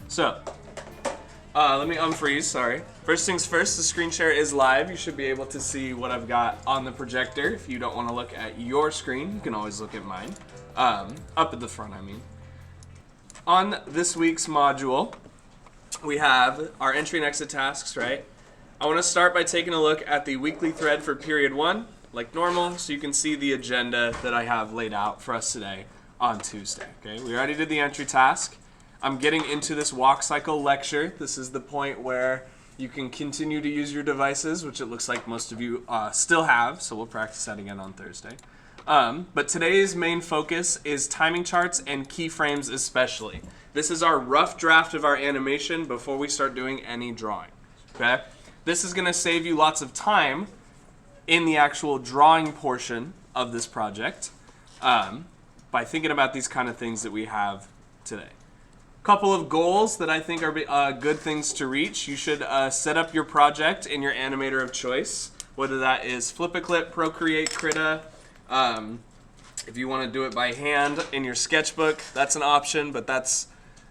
So, let me unfreeze, sorry. First things first, the screen share is live. You should be able to see what I've got on the projector. If you don't want to look at your screen, you can always look at mine. Up at the front, I mean. On this week's module, we have our entry and exit tasks, right? I want to start by taking a look at the weekly thread for period 1, like normal, so you can see the agenda that I have laid out for us today on Tuesday, okay? We already did the entry task. I'm getting into this walk cycle lecture. This is the point where you can continue to use your devices, which it looks like most of you still have, so we'll practice that again on Thursday. But today's main focus is timing charts and keyframes especially. This is our rough draft of our animation before we start doing any drawing, okay? This is going to save you lots of time in the actual drawing portion of this project by thinking about these kind of things that we have today. Couple of goals that I think are good things to reach. You should set up your project in your animator of choice, whether that is Flip-A-Clip, Procreate, Krita. If you want to do it by hand in your sketchbook, that's an option, but that's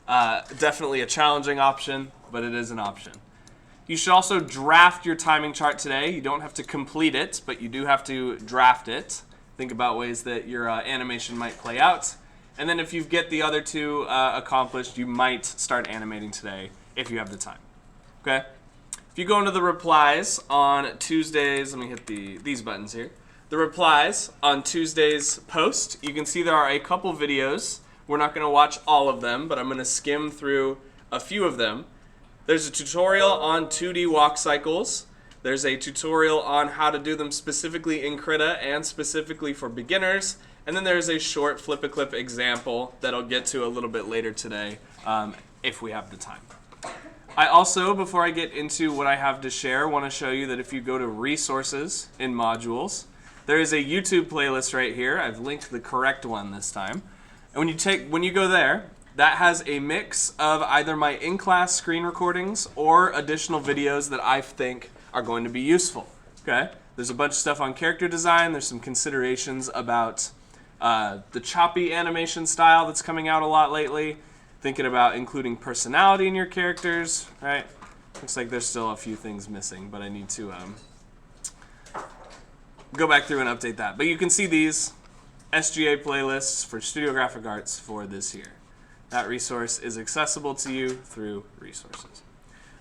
definitely a challenging option, but it is an option. You should also draft your timing chart today. You don't have to complete it, but you do have to draft it. Think about ways that your animation might play out. And then if you get the other two accomplished, you might start animating today if you have the time. Okay? If you go into the replies on Tuesdays, let me hit these buttons here. The replies on Tuesday's post, you can see there are a couple videos. We're not going to watch all of them, but I'm going to skim through a few of them. There's a tutorial on 2D walk cycles. There's a tutorial on how to do them specifically in Krita and specifically for beginners. And then there's a short Flip-A-Clip example that I'll get to a little bit later today if we have the time. I also, before I get into what I have to share, want to show you that if you go to resources in modules, there is a YouTube playlist right here. I've linked the correct one this time. And when you go there, that has a mix of either my in-class screen recordings or additional videos that I think are going to be useful. Okay? There's a bunch of stuff on character design. There's some considerations about the choppy animation style that's coming out a lot lately. Thinking about including personality in your characters, right? Looks like there's still a few things missing, but I need to go back through and update that. But you can see these SGA playlists for Studio Graphic Arts for this year. That resource is accessible to you through resources.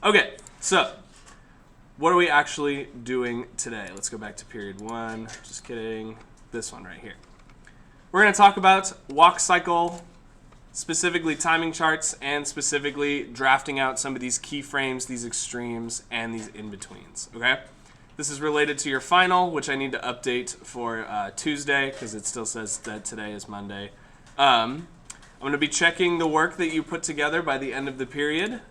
Okay, so what are we actually doing today? Let's go back to period 1. Just kidding. This one right here. We're going to talk about walk cycle, specifically timing charts, and specifically drafting out some of these keyframes, these extremes, and these in-betweens, okay? This is related to your final, which I need to update for Tuesday because it still says that today is Monday. I'm going to be checking the work that you put together by the end of the period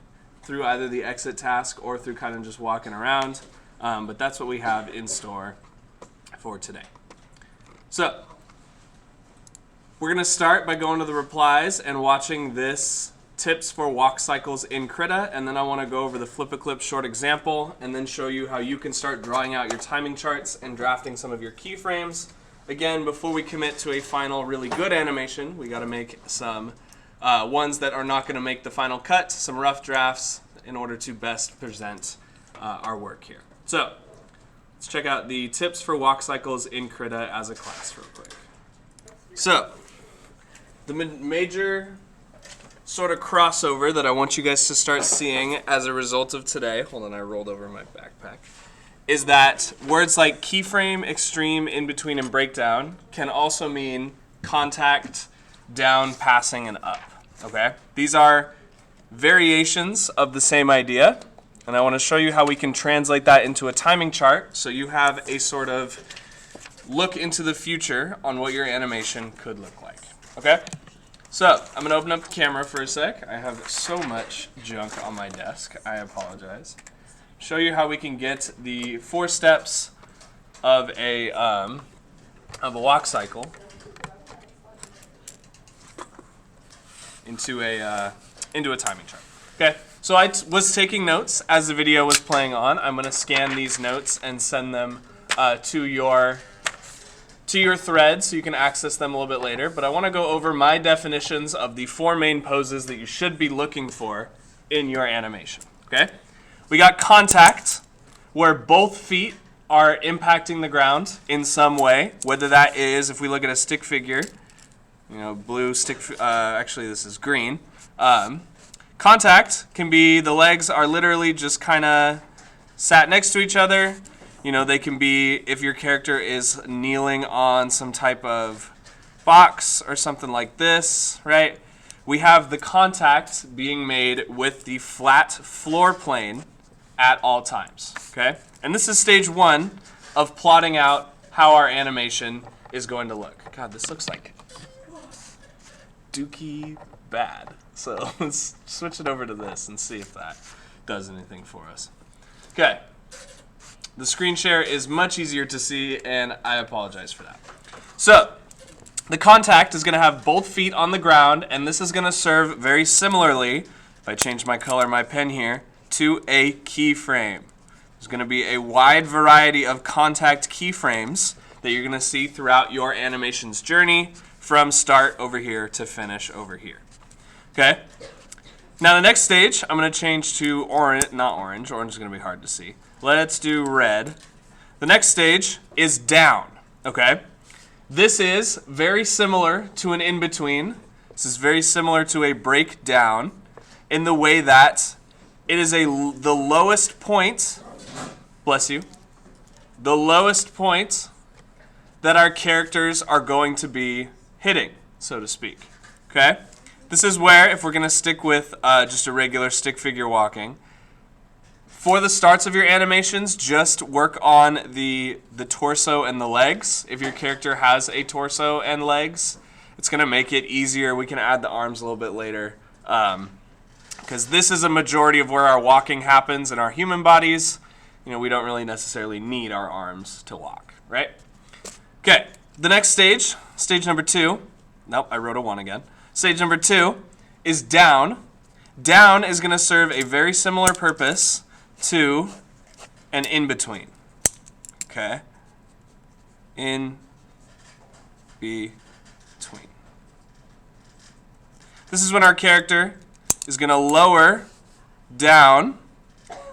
through either the exit task or through kind of just walking around, but that's what we have in store for today. So, we're going to start by going to the replies and watching this tips for walk cycles in Krita, and then I want to go over the Flip-A-Clip short example and then show you how you can start drawing out your timing charts and drafting some of your keyframes. Again, before we commit to a final really good animation, we got to make some ones that are not going to make the final cut, some rough drafts in order to best present our work here. So, let's check out the tips for walk cycles in Krita as a class real quick. So, the major sort of crossover that I want you guys to start seeing as a result of today, hold on, I rolled over my backpack, is that words like keyframe, extreme, in between, and breakdown can also mean contact, down, passing, and up, okay? These are variations of the same idea, and I want to show you how we can translate that into a timing chart so you have a sort of look into the future on what your animation could look like, okay? So, I'm going to open up the camera for a sec. I have so much junk on my desk. I apologize. Show you how we can get the 4 steps of a walk cycle into a timing chart. Okay, so I was taking notes as the video was playing on. I'm going to scan these notes and send them to your thread so you can access them a little bit later. But I want to go over my definitions of the 4 main poses that you should be looking for in your animation. Okay? We got contact, where both feet are impacting the ground in some way, whether that is, if we look at a stick figure, blue stick, actually this is green. Contact can be the legs are literally just kind of sat next to each other. They can be if your character is kneeling on some type of box or something like this, right? We have the contact being made with the flat floor plane at all times, okay? And this is stage 1 of plotting out how our animation is going to look. God, this looks like dookie bad. So let's switch it over to this and see if that does anything for us. Okay. The screen share is much easier to see, and I apologize for that. So the contact is going to have both feet on the ground, and this is going to serve very similarly, if I change my color of my pen here, to a keyframe. There's going to be a wide variety of contact keyframes that you're going to see throughout your animation's journey from start over here to finish over here. Okay? Now the next stage, I'm going to change to orange, not orange. Orange is going to be hard to see. Let's do red. The next stage is down. Okay? This is very similar to an in-between. This is very similar to a breakdown in the way that it is the lowest point, bless you, the lowest point that our characters are going to be hitting, so to speak. Okay? This is where, if we're going to stick with just a regular stick figure walking, for the starts of your animations, just work on the torso and the legs. If your character has a torso and legs, it's going to make it easier. We can add the arms a little bit later. Because this is a majority of where our walking happens in our human bodies. We don't really necessarily need our arms to walk, right? Okay, the next stage, stage number 2. Nope, I wrote a 1 again. Stage number 2 is down. Down is going to serve a very similar purpose to an in-between. Okay? In between. This is when our character is going to lower down,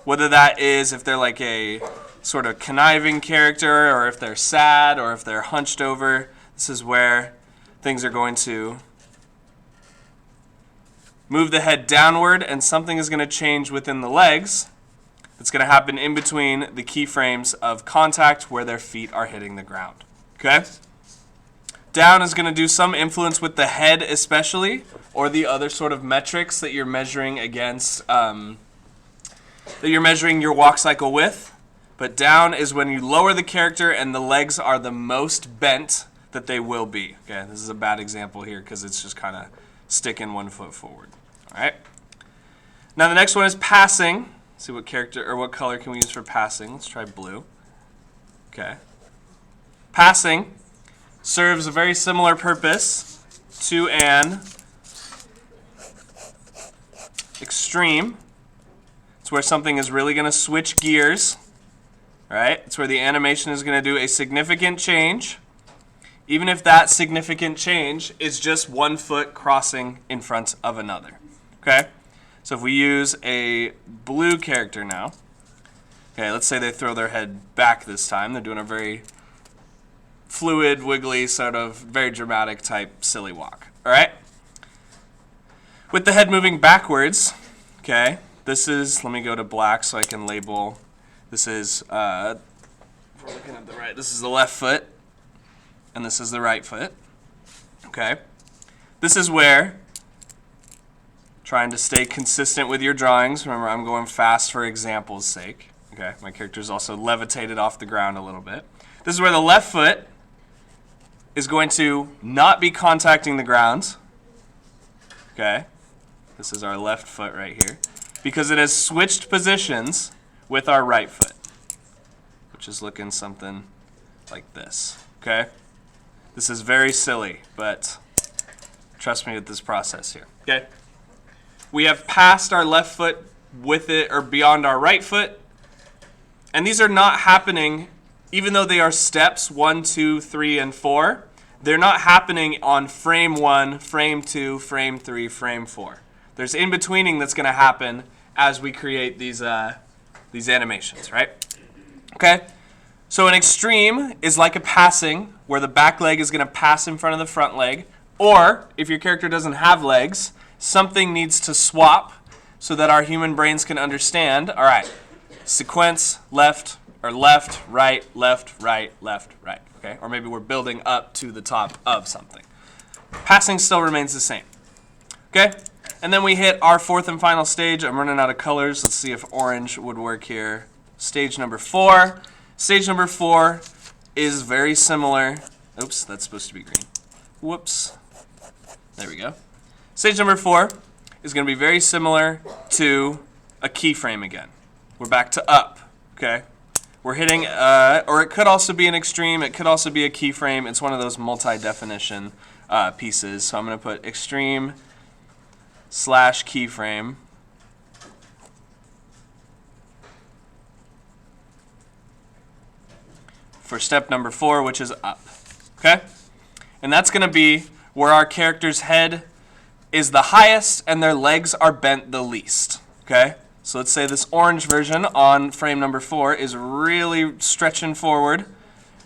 whether that is if they're like a sort of conniving character, or if they're sad, or if they're hunched over. This is where things are going to move the head downward, and something is going to change within the legs. It's going to happen in between the keyframes of contact where their feet are hitting the ground. Okay? Down is going to do some influence with the head especially, or the other sort of metrics that you're measuring against, that you're measuring your walk cycle with. But down is when you lower the character and the legs are the most bent that they will be. Okay, this is a bad example here because it's just kind of sticking one foot forward. All right. Now the next one is passing. See what character or what color can we use for passing? Let's try blue. Okay. Passing serves a very similar purpose to an extreme. It's where something is really going to switch gears. Right? It's where the animation is going to do a significant change, even if that significant change is just one foot crossing in front of another. Okay? So if we use a blue character now, okay, let's say they throw their head back this time. They're doing a very fluid, wiggly, sort of very dramatic type silly walk. All right? With the head moving backwards, okay, this is, let me go to black so I can label. This is, if we're looking at the right, this is the left foot, and this is the right foot. Okay? This is where, trying to stay consistent with your drawings, remember I'm going fast for example's sake. Okay? My character's also levitated off the ground a little bit. This is where the left foot is going to not be contacting the ground. Okay? This is our left foot right here. Because it has switched positions with our right foot, which is looking something like this. Okay? This is very silly, but trust me with this process here. Okay? We have passed our left foot with it or beyond our right foot, and these are not happening, even though they are steps 1, 2, 3, and 4, they're not happening on frame 1, frame 2, frame 3, frame 4. There's in-betweening that's going to happen as we create these animations, right? Okay? So an extreme is like a passing, where the back leg is going to pass in front of the front leg. Or, if your character doesn't have legs, something needs to swap so that our human brains can understand, all right, sequence, left, right, left, right, okay? Or maybe we're building up to the top of something. Passing still remains the same, okay? And then we hit our fourth and final stage. I'm running out of colors. Let's see if orange would work here. Stage number 4. Stage number 4 is very similar. Oops, that's supposed to be green. Whoops. There we go. Stage number 4 is going to be very similar to a keyframe again. We're back to up, okay? We're hitting, or it could also be an extreme. It could also be a keyframe. It's one of those multi-definition pieces. So I'm going to put extreme / keyframe. For step number 4, which is up, okay? And that's going to be where our character's head is the highest and their legs are bent the least, okay? So let's say this orange version on frame number 4 is really stretching forward,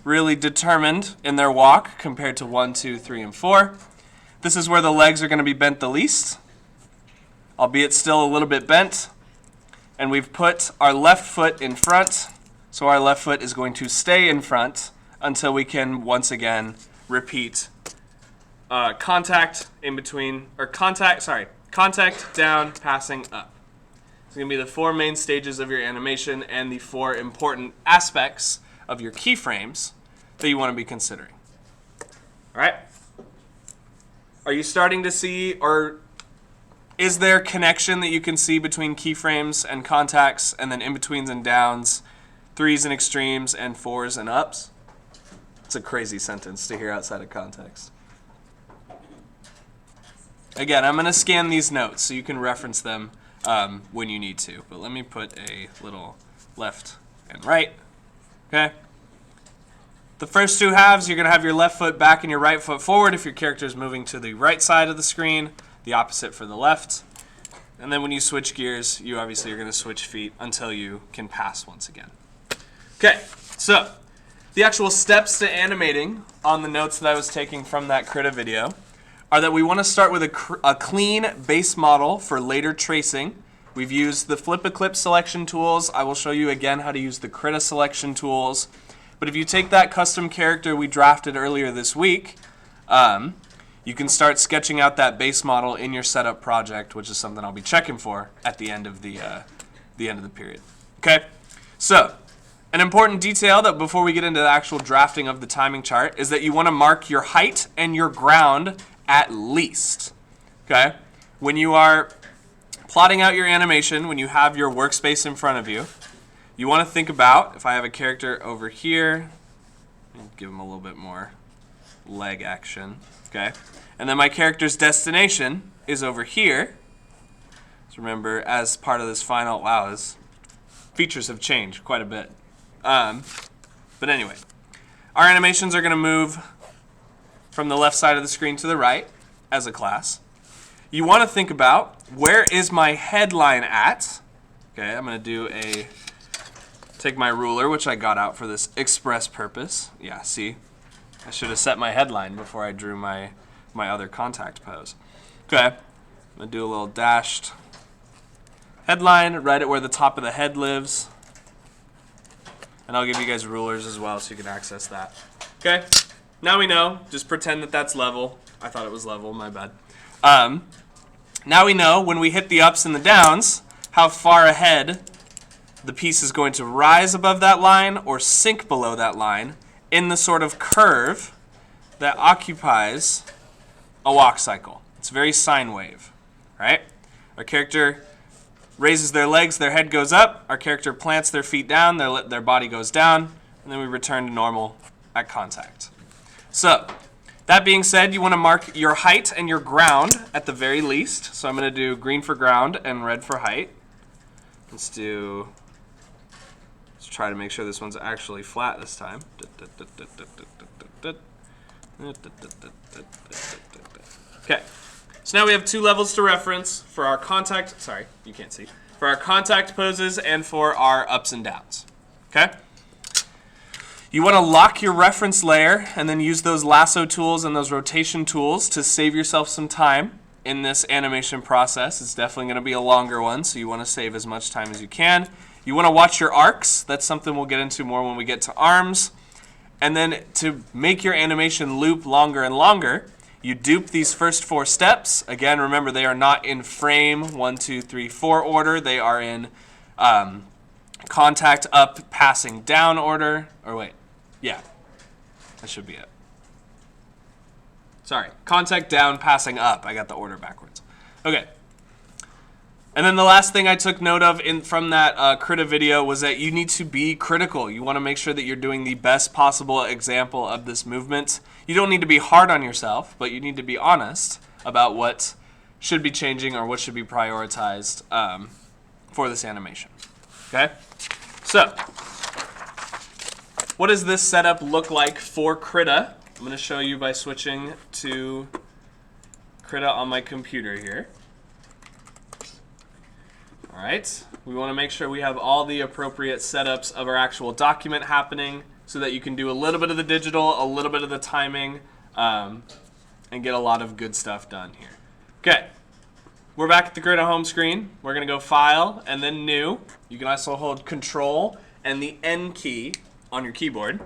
really determined in their walk compared to 1, 2, 3, and 4. This is where the legs are going to be bent the least, albeit still a little bit bent. And we've put our left foot in front, so our left foot is going to stay in front until we can once again repeat contact in between, or contact down, passing up. It's going to be the 4 main stages of your animation and the 4 important aspects of your keyframes that you want to be considering. All right? Are you starting to see, or is there connection that you can see between keyframes and contacts, and then in-betweens and downs, 3s and extremes, and 4s and ups? It's a crazy sentence to hear outside of context. Again, I'm going to scan these notes so you can reference them when you need to. But let me put a little left and right. Okay? The first 2 halves, you're going to have your left foot back and your right foot forward if your character is moving to the right side of the screen, the opposite for the left. And then when you switch gears, you obviously are going to switch feet until you can pass once again. Okay, so the actual steps to animating on the notes that I was taking from that Krita video are that we want to start with a clean base model for later tracing. We've used the Flip Eclipse selection tools. I will show you again how to use the Krita selection tools. But if you take that custom character we drafted earlier this week, you can start sketching out that base model in your setup project, which is something I'll be checking for at the end of the period. Okay, so an important detail that before we get into the actual drafting of the timing chart is that you want to mark your height and your ground at least. Okay, when you are plotting out your animation, when you have your workspace in front of you, you want to think about, if I have a character over here, give him a little bit more leg action, okay? And then my character's destination is over here. So remember, as part of this final, wow, his features have changed quite a bit. But anyway, our animations are going to move from the left side of the screen to the right as a class. You want to think about, where is my headline at? Okay, I'm going to take my ruler, which I got out for this express purpose. Yeah, see? I should have set my headline before I drew my other contact pose. Okay, I'm going to do a little dashed headline right at where the top of the head lives. And I'll give you guys rulers as well so you can access that. Okay, now we know. Just pretend that that's level. I thought it was level, my bad. Now we know when we hit the ups and the downs how far ahead the piece is going to rise above that line or sink below that line in the sort of curve that occupies a walk cycle. It's very sine wave, right? Our character raises their legs, their head goes up. Our character plants their feet down, their body goes down, and then we return to normal at contact. So, that being said, you want to mark your height and your ground at the very least. So I'm going to do green for ground and red for height. Let's try to make sure this one's actually flat this time. Okay, So now we have two levels to reference for our contact, sorry, you can't see, for our contact poses and for our ups and downs, okay? You want to lock your reference layer and then use those lasso tools and those rotation tools to save yourself some time in this animation process. It's definitely going to be a longer one, so you want to save as much time as you can. You want to watch your arcs. That's something we'll get into more when we get to arms. And then to make your animation loop longer and longer, you dupe these first 4 steps. Again, remember they are not in frame 1, 2, 3, 4 order. They are in contact up, passing down order. Or wait, yeah, that should be it. Sorry, contact down, passing up. I got the order backwards. Okay. And then the last thing I took note of from that Krita video was that you need to be critical. You want to make sure that you're doing the best possible example of this movement. You don't need to be hard on yourself, but you need to be honest about what should be changing or what should be prioritized for this animation. Okay? So, what does this setup look like for Krita? I'm going to show you by switching to Krita on my computer here. All right, we want to make sure we have all the appropriate setups of our actual document happening so that you can do a little bit of the digital, a little bit of the timing, and get a lot of good stuff done here. Okay, we're back at the Krita home screen. We're going to go File and then New. You can also hold Control and the N key on your keyboard.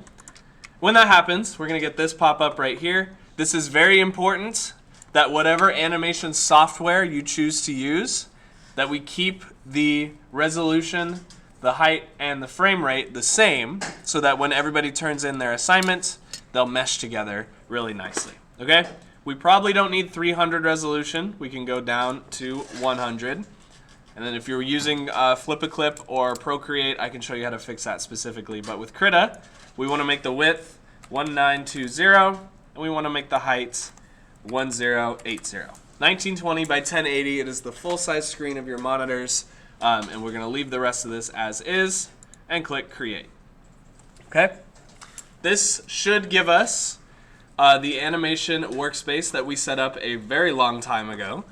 When that happens, we're going to get this pop up right here. This is very important that whatever animation software you choose to use, that we keep the resolution, the height, and the frame rate the same so that when everybody turns in their assignment, they'll mesh together really nicely. Okay? We probably don't need 300 resolution. We can go down to 100. And then if you're using Flip-A-Clip or Procreate, I can show you how to fix that specifically. But with Krita, we want to make the width 1920, and we want to make the height 1080. 1920 by 1080, it is the full-size screen of your monitors, and we're going to leave the rest of this as is, and click Create. Okay? This should give us the animation workspace that we set up a very long time ago.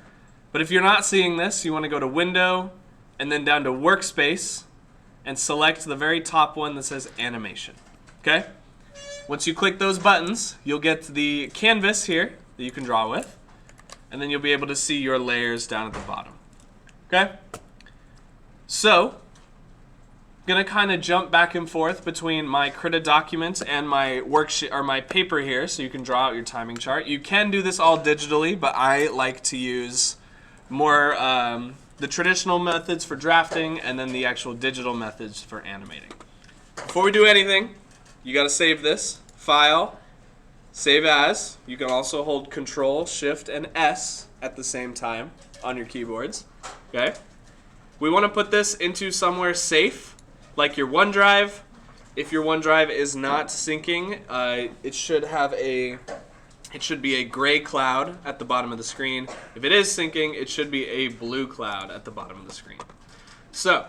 But if you're not seeing this, you want to go to Window, and then down to Workspace, and select the very top one that says Animation. Okay? Once you click those buttons, you'll get the canvas here that you can draw with. And then you'll be able to see your layers down at the bottom. Okay? So, I'm going to kind of jump back and forth between my Krita document and my worksheet or my paper here so you can draw out your timing chart. You can do this all digitally, but I like to use more the traditional methods for drafting and then the actual digital methods for animating. Before we do anything, you got to save this. File. Save as. You can also hold Control, Shift, and S at the same time on your keyboards. Okay? We want to put this into somewhere safe, like your OneDrive. If your OneDrive is not syncing, it should be a gray cloud at the bottom of the screen. If it is syncing, it should be a blue cloud at the bottom of the screen. So,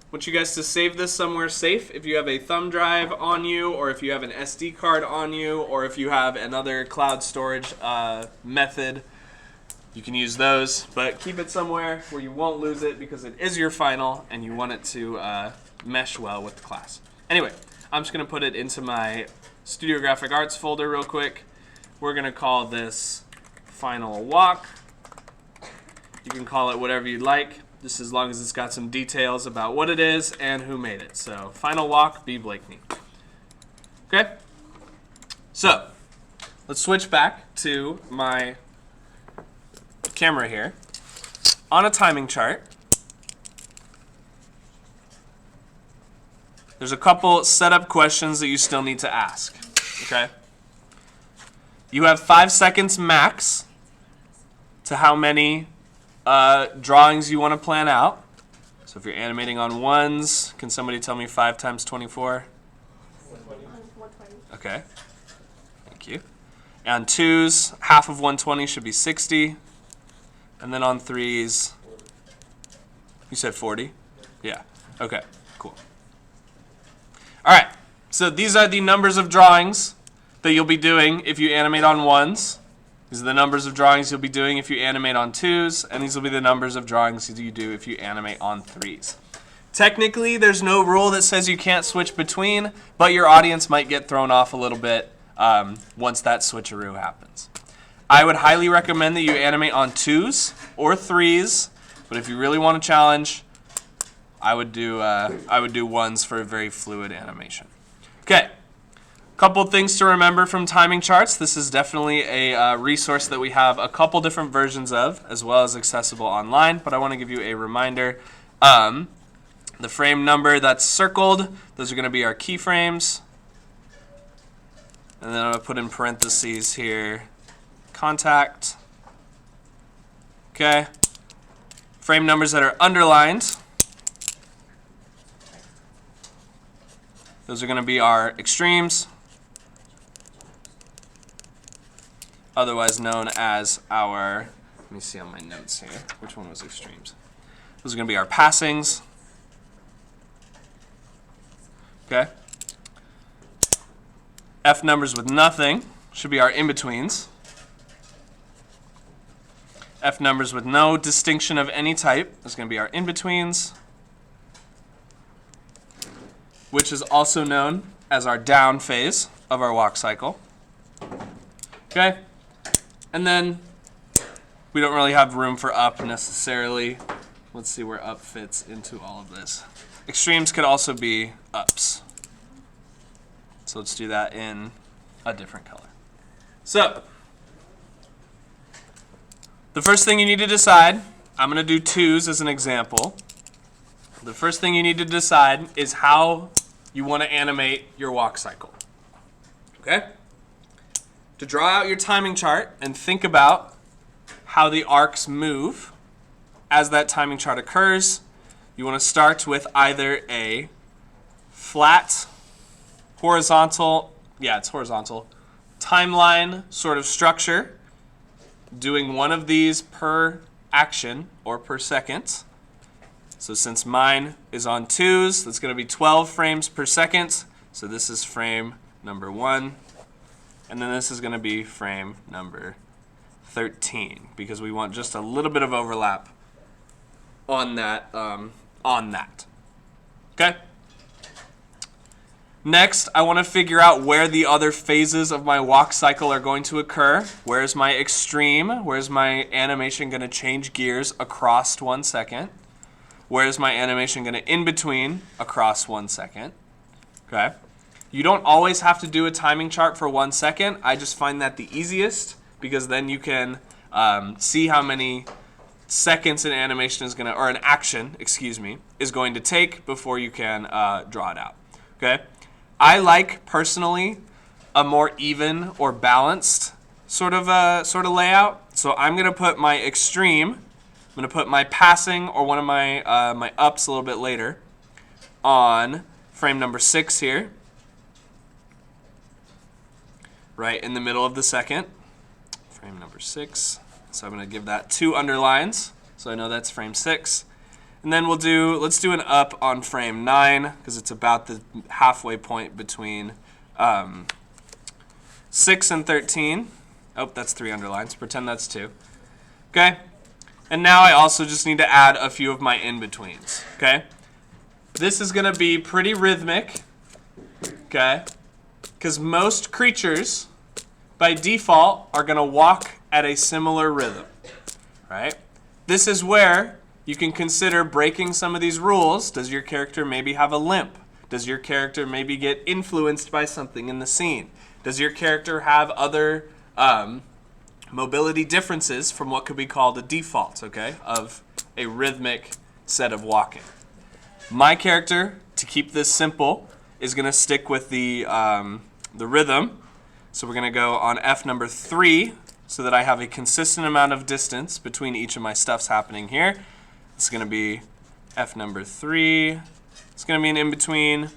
I want you guys to save this somewhere safe. If you have a thumb drive on you, or if you have an SD card on you, or if you have another cloud storage method, you can use those. But keep it somewhere where you won't lose it because it is your final and you want it to mesh well with the class. Anyway, I'm just going to put it into my Studio Graphic Arts folder real quick. We're going to call this Final Walk. You can call it whatever you'd like. Just as long as it's got some details about what it is and who made it. So, Final Walk, B. Blakeney. Okay? So, let's switch back to my camera here. On a timing chart, there's a couple setup questions that you still need to ask. Okay? You have 5 seconds max to how many drawings you want to plan out. So if you're animating on ones, can somebody tell me 5 times 24? 120. Okay. Thank you. On twos, half of 120 should be 60. And then on threes, you said 40? Yeah. Okay, cool. All right. So these are the numbers of drawings that you'll be doing if you animate on ones. These are the numbers of drawings you'll be doing if you animate on 2s, and these will be the numbers of drawings you do if you animate on 3s. Technically, there's no rule that says you can't switch between, but your audience might get thrown off a little bit once that switcheroo happens. I would highly recommend that you animate on 2s or 3s, but if you really want a challenge, I would do 1s for a very fluid animation. Okay. Couple things to remember from timing charts. This is definitely a resource that we have a couple different versions of, as well as accessible online, but I want to give you a reminder. The frame number that's circled, those are going to be our keyframes. And then I'm going to put in parentheses here, contact. Okay. Frame numbers that are underlined, those are going to be our extremes, otherwise known as our, let me see on my notes here, which one was extremes? Those are going to be our passings. Okay. F numbers with nothing should be our in-betweens. F numbers with no distinction of any type is going to be our in-betweens, which is also known as our down phase of our walk cycle. Okay? And then we don't really have room for up necessarily. Let's see where up fits into all of this. Extremes could also be ups. So let's do that in a different color. So, the first thing you need to decide, I'm going to do 2s as an example. The first thing you need to decide is how you want to animate your walk cycle. Okay? To draw out your timing chart and think about how the arcs move as that timing chart occurs, you want to start with either a flat, horizontal, it's horizontal, timeline sort of structure, doing one of these per action or per second. So since mine is on 2s, that's going to be 12 frames per second. So this is frame number 1. And then this is going to be frame number 13, because we want just a little bit of overlap on that. Okay? Next, I want to figure out where the other phases of my walk cycle are going to occur. Where's my extreme? Where's my animation going to change gears across 1 second? Where's my animation going to in between across 1 second? Okay. You don't always have to do a timing chart for 1 second. I just find that the easiest, because then you can see how many seconds an animation is going to, or an action, is going to take before you can draw it out. Okay. I like personally a more even or balanced sort of layout. So I'm going to put my extreme, I'm going to put my passing or one of my my ups a little bit later on frame number 6 here, right in the middle of the second, frame number 6. So I'm going to give that 2 underlines, so I know that's frame 6. And then let's do an up on frame 9, because it's about the halfway point between 6 and 13. Oh, that's 3 underlines. Pretend that's 2. Okay? And now I also just need to add a few of my in-betweens. Okay? This is going to be pretty rhythmic. Okay? Because most creatures, by default, are going to walk at a similar rhythm. Right? This is where you can consider breaking some of these rules. Does your character maybe have a limp? Does your character maybe get influenced by something in the scene? Does your character have other mobility differences from what could be called a default, okay, of a rhythmic set of walking? My character, to keep this simple, is going to stick with the rhythm. So we're going to go on F number 3 so that I have a consistent amount of distance between each of my stuffs happening here. It's going to be F number 3. It's going to be an in-between.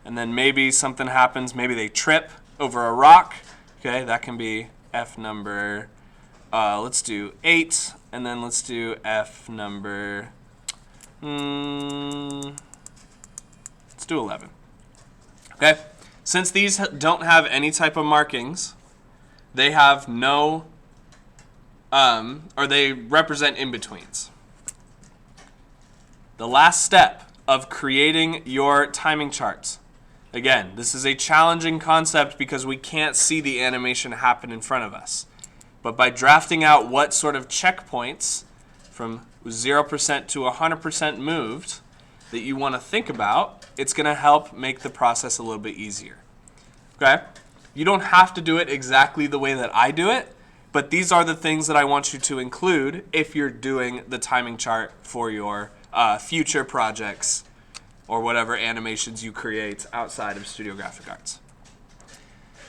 And then maybe something happens. Maybe they trip over a rock. Okay, that can be F number, let's do 8. And then let's do F number, let's do 11. Okay, since these don't have any type of markings, they have no or they represent in-betweens. The last step of creating your timing charts. Again, this is a challenging concept because we can't see the animation happen in front of us. But by drafting out what sort of checkpoints from 0% to 100% moved that you want to think about, it's going to help make the process a little bit easier. Okay? You don't have to do it exactly the way that I do it, but these are the things that I want you to include if you're doing the timing chart for your future projects or whatever animations you create outside of Studio Graphic Arts.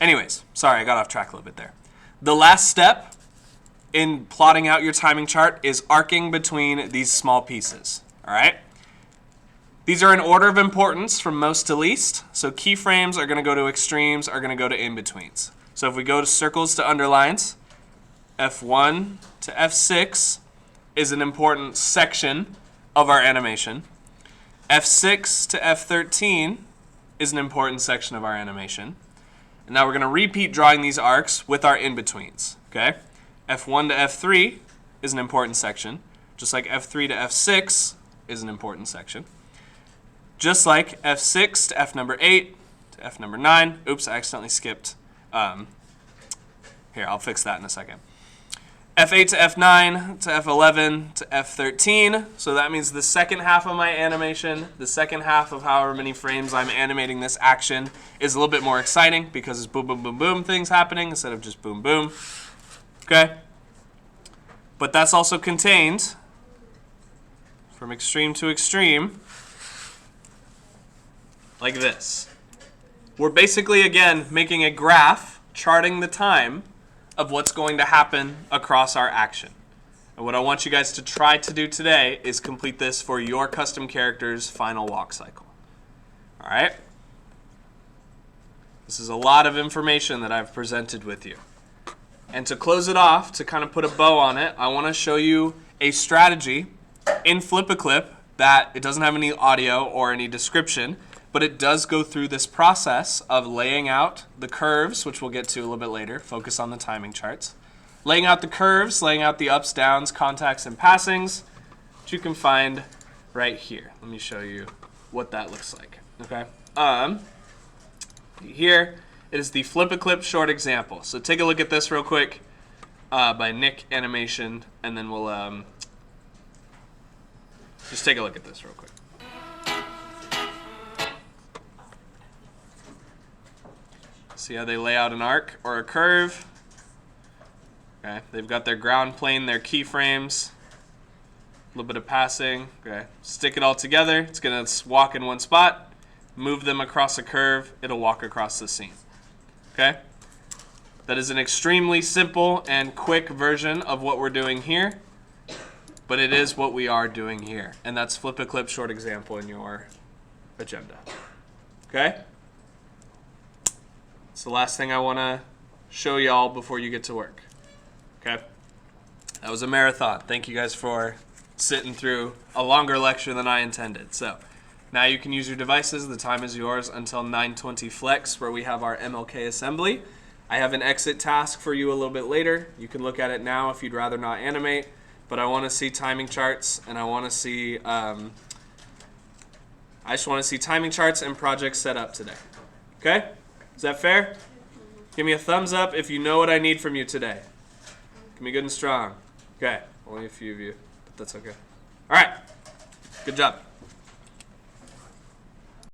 Anyways, sorry, I got off track a little bit there. The last step in plotting out your timing chart is arcing between these small pieces. All right? These are in order of importance from most to least. So keyframes are going to go to extremes, are going to go to in-betweens. So if we go to circles to underlines, F1 to F6 is an important section of our animation. F6 to F13 is an important section of our animation. And now we're going to repeat drawing these arcs with our in-betweens. Okay? F1 to F3 is an important section, just like F3 to F6 is an important section. Just like F6 to F number 8 to F number 9. Oops, I accidentally skipped. Here, I'll fix that in a second. F8 to F9 to F11 to F13. So that means the second half of my animation, the second half of however many frames I'm animating this action is a little bit more exciting because it's boom, boom, boom, boom things happening instead of just boom, boom. Okay? But that's also contained from extreme to extreme like this. We're basically, again, making a graph charting the time of what's going to happen across our action. And what I want you guys to try to do today is complete this for your custom character's final walk cycle. All right? This is a lot of information that I've presented with you. And to close it off, to kind of put a bow on it, I want to show you a strategy in Flip-A-Clip that it doesn't have any audio or any description, but it does go through this process of laying out the curves, which we'll get to a little bit later, focus on the timing charts. Laying out the curves, laying out the ups, downs, contacts, and passings, which you can find right here. Let me show you what that looks like. Okay. Here is the Flip-A-Clip short example. So take a look at this real quick by Nick Animation, and then we'll just take a look at this real quick. See how they lay out an arc or a curve? Okay, they've got their ground plane, their keyframes, a little bit of passing. Okay, stick it all together. It's going to walk in one spot, move them across a curve. It'll walk across the scene. Okay? That is an extremely simple and quick version of what we're doing here, but it is what we are doing here. And that's Flip-A-Clip short example in your agenda. Okay? It's the last thing I want to show y'all before you get to work. Okay? That was a marathon. Thank you guys for sitting through a longer lecture than I intended. So now you can use your devices. The time is yours until 9:20 flex, where we have our MLK assembly. I have an exit task for you a little bit later. You can look at it now if you'd rather not animate, but I want to see timing charts, and I want to see I just want to see timing charts and projects set up today. Okay? Is that fair? Give me a thumbs up if you know what I need from you today. Give me good and strong. Okay. Only a few of you, but that's okay. All right. Good job.